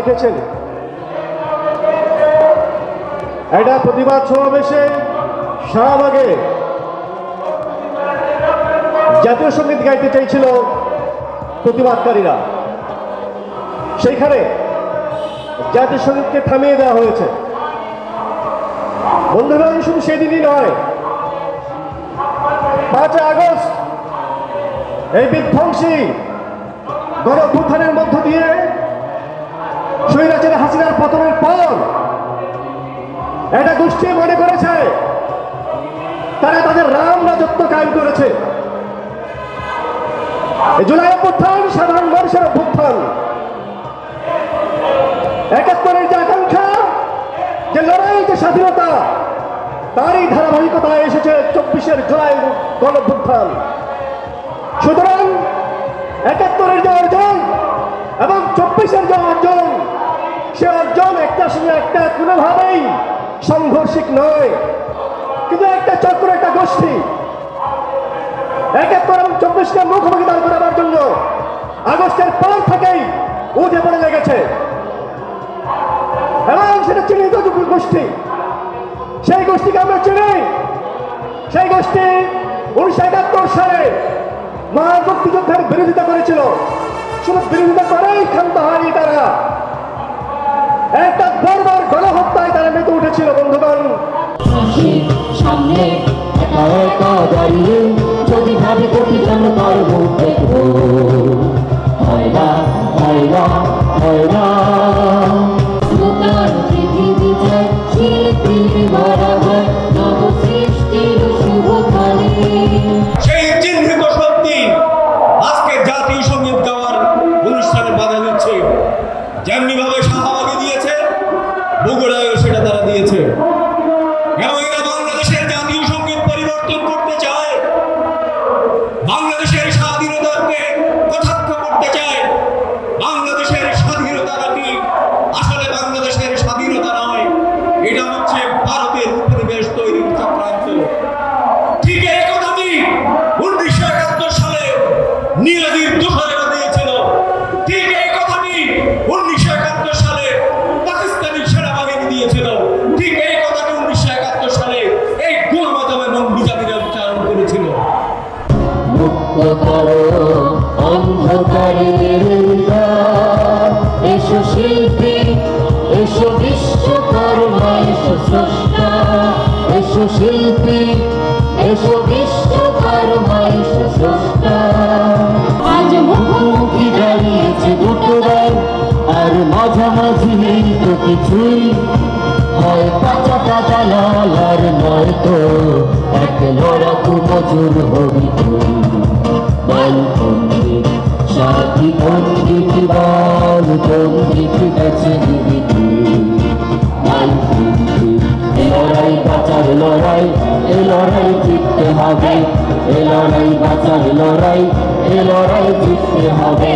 দেখেছেন একটা প্রতিবাদ সমাবেশে শাহবাগে জাতীয় সঙ্গীত গাইতে চাইছিল প্রতিবাদকারীরা, সেইখানে জাতীয় সঙ্গীতকে থামিয়ে দেওয়া হয়েছে। বন্ধুরা, শুধু সেদিনই নয়, 5 আগস্ট এই বিধ্বংসী গণঅভ্যুত্থানের মধ্য দিয়ে স্বৈরাচার হাসিনার পতনের পর একটা গোষ্ঠী মনে করেছে তারা তাদের রাম রাজত্ব কায়েম করেছে। জুলাই অভ্যুত্থান সাধারণ মানুষের অভ্যুত্থান, 71-এর যে আকাঙ্ক্ষা, যে লড়াই, যে স্বাধীনতা, তারই ধারাবাহিকতায় এসেছে 24-এর জুলাই গণঅভ্যুত্থান। সুতরাং 71-এর যে অর্জন এবং 24-এর যে অর্জন, সে অর্জন একটার সঙ্গে একটা কোনোভাবেই সাংঘর্ষিক নয়, কিন্তু একটা চক্র, একটা গোষ্ঠী 71 এবং 24-কে মুখোমুখি দাঁড় করাবার জন্য আগস্টের পর থেকেই উঠে পড়ে লেগেছে এবং সেটা চিহ্নিত গোষ্ঠী। সেই গোষ্ঠীকে আমরা চিনি। সেই গোষ্ঠী 1971 সালে মহান মুক্তিযুদ্ধের বিরোধিতা করেছিল। শুধু বিরোধিতা করেই ক্ষান্ত হয়নি, তারা একটা বর্বর গণহত্যায় তারা মেতে উঠেছিল। বন্ধুগণ, সামনে একা একা দাঁড়িয়ে যদি ভাবে কোটি জনতার মুখ দেখবো, হয় না, হয় না, হয় না। পৃথিবী যায় শিল্পীর বরাবর নব সৃষ্টির শুভকালে। সেই চিহ্নিত শক্তি আজকে জাতীয় সঙ্গীত গাওয়ার অনুষ্ঠানে বাধা দিচ্ছে। যেমনি ভাবে শাহবাগে দিয়েছে, বগুড়ায়ও সেটা তারা দিয়েছে। এবং এরা বাংলাদেশের জাতীয় সঙ্গীত পরিবর্তন করতে চায়, বাংলাদেশের স্বাধীনতাকে কটাক্ষ করতে চায়। বাংলাদেশের স্বাধীনতা নাকি আসলে বাংলাদেশের স্বাধীনতা নয়, এটা হচ্ছে ভারতের উপনিবেশ তৈরির চক্রান্ত। ঠিক এই কথাটি 1971 সালে নীলাদির দোসরেরা দিয়েছিল। ঠিক এই কথাটি 1971 সালে পাকিস্তানি সেনাবাহিনী দিয়েছিল। ঠিক এই কথাটি 1971 সালে এই গোলাম আজম এবং নিজামীরা উচ্চারণ করেছিল। মুক্ত করো অন্ধকারের দ্বার, এসো শিল্পী, এসো বিশ্বকর্মা, এসো স্রষ্টা, এসো শিল্পী, এসো বিশ্বকর্মা, এসো স্রষ্টা। আজ মুখোমুখি দাঁড়িয়েছে দুটো দল, আর মাঝামাঝি নেই তো কিছুই, হয় পাচাটা দালাল আর নয়তো এক লড়াকু মজুর হবি তুই। বল পণ্ডিত, সাথী পণ্ডিত, বল পণ্ডিত, কাছে দিবি তুই। বল পণ্ডিত, এ লড়াই বাঁচার লড়াই, এ লড়াই জিততে হবে, এ লড়াই বাঁচার লড়াই, এ লড়াই জিততে হবে।